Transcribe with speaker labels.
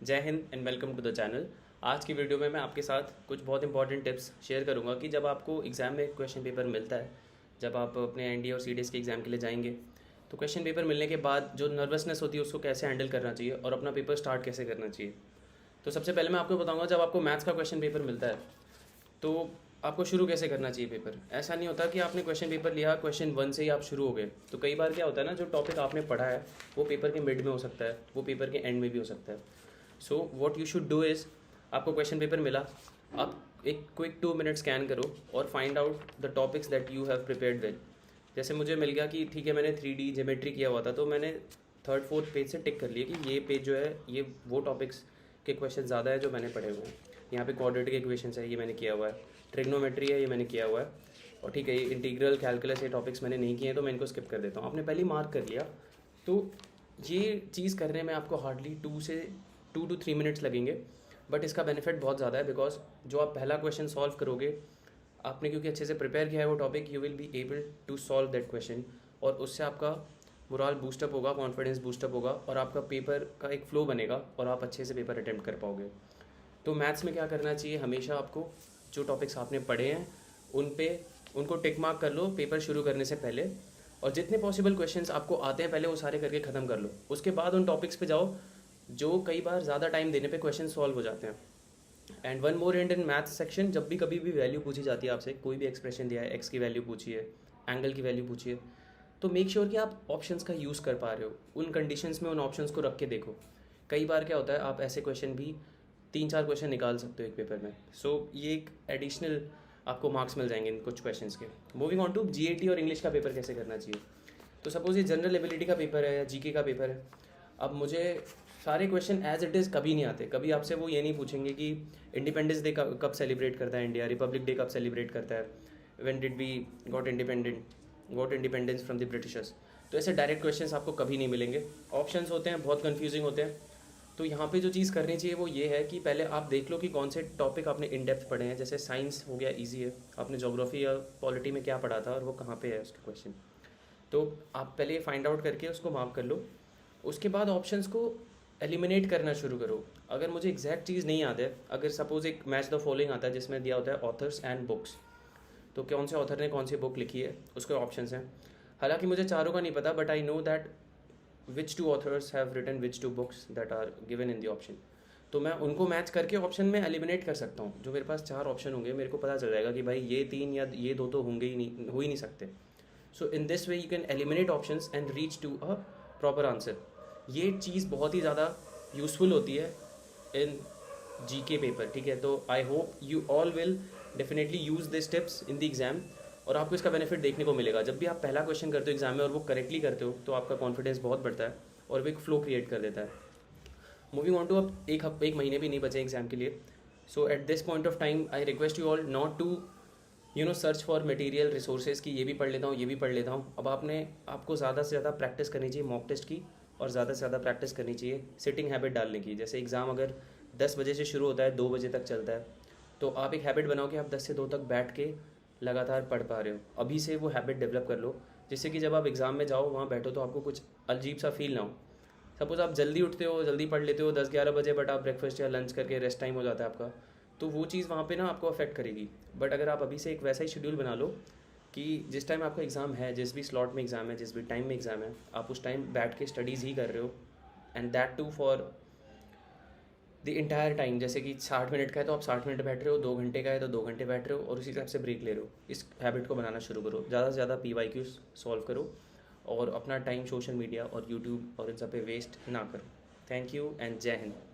Speaker 1: जय हिंद and welcome to the channel. आज की वीडियो में मैं आपके साथ कुछ बहुत इंपॉर्टेंट टिप्स शेयर करूंगा कि जब आपको एग्ज़ाम में क्वेश्चन पेपर मिलता है, जब आप अपने एनडीए और सीडीएस के एग्ज़ाम के लिए जाएंगे, तो क्वेश्चन पेपर मिलने के बाद जो नर्वसनेस होती है उसको कैसे हैंडल करना चाहिए और अपना पेपर स्टार्ट कैसे करना चाहिए। तो सबसे पहले मैं आपको बताऊँगा, जब आपको मैथ्स का क्वेश्चन पेपर मिलता है तो आपको शुरू कैसे करना चाहिए पेपर। ऐसा नहीं होता कि आपने क्वेश्चन पेपर लिया, क्वेश्चन 1 से ही आप शुरू हो गए। तो कई बार क्या होता है ना, जो टॉपिक आपने पढ़ा है वो पेपर के मिड में हो सकता है, वो पेपर के एंड में भी हो सकता है। So what you should do is, आपको क्वेश्चन पेपर मिला, आप एक क्विक 2 मिनट स्कैन करो और find out the topics that you have prepared with. जैसे मुझे मिल गया कि ठीक है, मैंने 3D ज्योमेट्री किया हुआ था, तो मैंने थर्ड फोर्थ पेज से टिक कर लिया कि ये पेज जो है ये वो टॉपिक्स के क्वेश्चन ज़्यादा है जो मैंने पढ़े हुए हैं। यहाँ पे क्वाड्रेटिक इक्वेशंस है, ये मैंने किया हुआ है। ट्रिग्नोमेट्री है, ये मैंने किया हुआ है। और ठीक है, ये इंटीग्रल कैलकुलस, ये टॉपिक्स मैंने नहीं किए हैं तो मैं इनको स्किप कर देता हूँ। आपने पहले मार्क कर लिया, तो ये चीज़ करने में आपको हार्डली 2 to 3 मिनट्स लगेंगे। बट इसका बेनिफिट बहुत ज़्यादा है, बिकॉज जो आप पहला क्वेश्चन सॉल्व करोगे, आपने क्योंकि अच्छे से प्रिपेयर किया है वो topic, you will be able to solve that question. और उससे आपका मोरल बूस्टअप होगा, कॉन्फिडेंस बूस्टअप होगा और आपका पेपर का एक फ़्लो बनेगा और आप अच्छे से पेपर अटेम्प्ट कर पाओगे। तो मैथ्स में क्या करना चाहिए, हमेशा आपको जो टॉपिक्स आपने पढ़े हैं उनको टिक मार्क कर लो पेपर शुरू करने से पहले। और जितने पॉसिबल क्वेश्चंस आपको आते हैं पहले वो सारे करके ख़त्म कर लो। उसके बाद उन टॉपिक्स पे जाओ जो कई बार ज़्यादा टाइम देने पे क्वेश्चन सॉल्व हो जाते हैं। And one more and in maths section, जब भी कभी भी वैल्यू पूछी जाती है आपसे, कोई भी एक्सप्रेशन दिया है, एक्स की वैल्यू पूछी है, एंगल की वैल्यू पूछी है, तो मेक श्योर कि आप ऑप्शंस का यूज़ कर पा रहे हो। उन कंडीशंस में उन ऑप्शंस को रख के देखो। कई बार क्या होता है, आप ऐसे क्वेश्चन भी 3-4 क्वेश्चन निकाल सकते हो एक पेपर में। सो ये एक एडिशनल आपको मार्क्स मिल जाएंगे इन कुछ क्वेश्चंस के। मूविंग ऑन टू जीएटी और इंग्लिश का पेपर कैसे करना चाहिए। तो सपोज ये जनरल एबिलिटी का पेपर है या जीके का पेपर है। अब मुझे सारे क्वेश्चन एज इट इज़ कभी नहीं आते। कभी आपसे वो ये नहीं पूछेंगे कि इंडिपेंडेंस डे कब सेलिब्रेट करता है इंडिया, रिपब्लिक डे कब सेलिब्रेट करता है, when did we got independence from the britishers. तो ऐसे डायरेक्ट क्वेश्चंस आपको कभी नहीं मिलेंगे। ऑप्शंस होते हैं, बहुत कन्फ्यूजिंग होते हैं। तो यहाँ पे जो चीज़ करनी चाहिए वो ये है कि पहले आप देख लो कि कौन से टॉपिक आपने इन डेप्थ पढ़े हैं। जैसे साइंस हो गया, इजी है, आपने ज्योग्राफी या पॉलिटी में क्या पढ़ा था और वो कहाँ पे है उसका क्वेश्चन। तो आप पहले फाइंड आउट करके उसको मार्क कर लो। उसके बाद ऑप्शंस को एलिमिनेट करना शुरू करो। अगर मुझे एग्जैक्ट चीज़ नहीं याद है, अगर सपोज एक मैच द फॉलोइंग आता है जिसमें दिया होता है ऑथर्स एंड बुक्स, तो कौन से ऑथर ने कौन सी बुक लिखी है उसके ऑप्शंस हैं। हालांकि मुझे चारों का नहीं पता, but I know that which 2 authors have written which 2 books that are given in the option. तो मैं उनको मैच करके ऑप्शन में एलिमिनेट कर सकता हूँ। जो मेरे पास 4 ऑप्शन होंगे, मेरे को पता चल जाएगा कि भाई ये 3 या ये 2 तो होंगे ही नहीं, हो ही नहीं सकते। So in this way you can eliminate options and reach to a proper answer. ये चीज़ बहुत ही ज़्यादा यूज़फुल होती है इन जीके पेपर, ठीक है। तो I hope you all will definitely use this tips in the exam और आपको इसका बेनिफिट देखने को मिलेगा। जब भी आप पहला क्वेश्चन करते हो एग्जाम में और वो करेक्टली करते हो, तो आपका कॉन्फिडेंस बहुत बढ़ता है और वो एक फ्लो क्रिएट कर देता है। मूविंग ऑन टू, अब एक महीने भी नहीं बचे एग्जाम के लिए। So at this point of time I request you all not to search for material resources की ये भी पढ़ लेता हूँ, ये भी पढ़ लेता हूँ। अब आपको ज़्यादा से ज़्यादा प्रैक्टिस करनी चाहिए मॉक टेस्ट की, और ज़्यादा से ज़्यादा प्रैक्टिस करनी चाहिए सिटिंग हैबिट डालने की। जैसे एग्ज़ाम अगर 10 बजे से शुरू होता है, 2 बजे तक चलता है, तो आप एक हैबिट बनाओ कि आप 10 से 2 तक बैठ के लगातार पढ़ पा रहे हो। अभी से वो हैबिट डेवलप कर लो, जिससे कि जब आप एग्ज़ाम में जाओ, वहाँ बैठो, तो आपको कुछ अजीब सा फील ना हो। सपोज़ आप जल्दी उठते हो, जल्दी पढ़ लेते हो 10-11 बजे, बट आप ब्रेकफास्ट या लंच करके रेस्ट टाइम हो जाता है आपका, तो वो चीज़ वहाँ पे ना आपको अफेक्ट करेगी। बट अगर आप अभी से एक वैसा ही शेड्यूल बना लो कि जिस टाइम आपका एग्ज़ाम है, जिस भी स्लॉट में एग्ज़ाम है, जिस भी टाइम में एग्ज़ाम है, आप उस टाइम बैठ के स्टडीज़ ही कर रहे हो, and that too for the entire time. जैसे कि 60 मिनट का है तो आप 60 मिनट बैठ रहे हो, 2 घंटे का है तो 2 घंटे बैठ रहे हो, और उसी हिसाब से ब्रेक ले रहे हो। इस हैबिट को बनाना शुरू करो, ज़्यादा से ज़्यादा PYQs सॉल्व करो और अपना टाइम सोशल मीडिया और यूट्यूब और इन सब पे वेस्ट ना करो। थैंक यू एंड जय हिंद।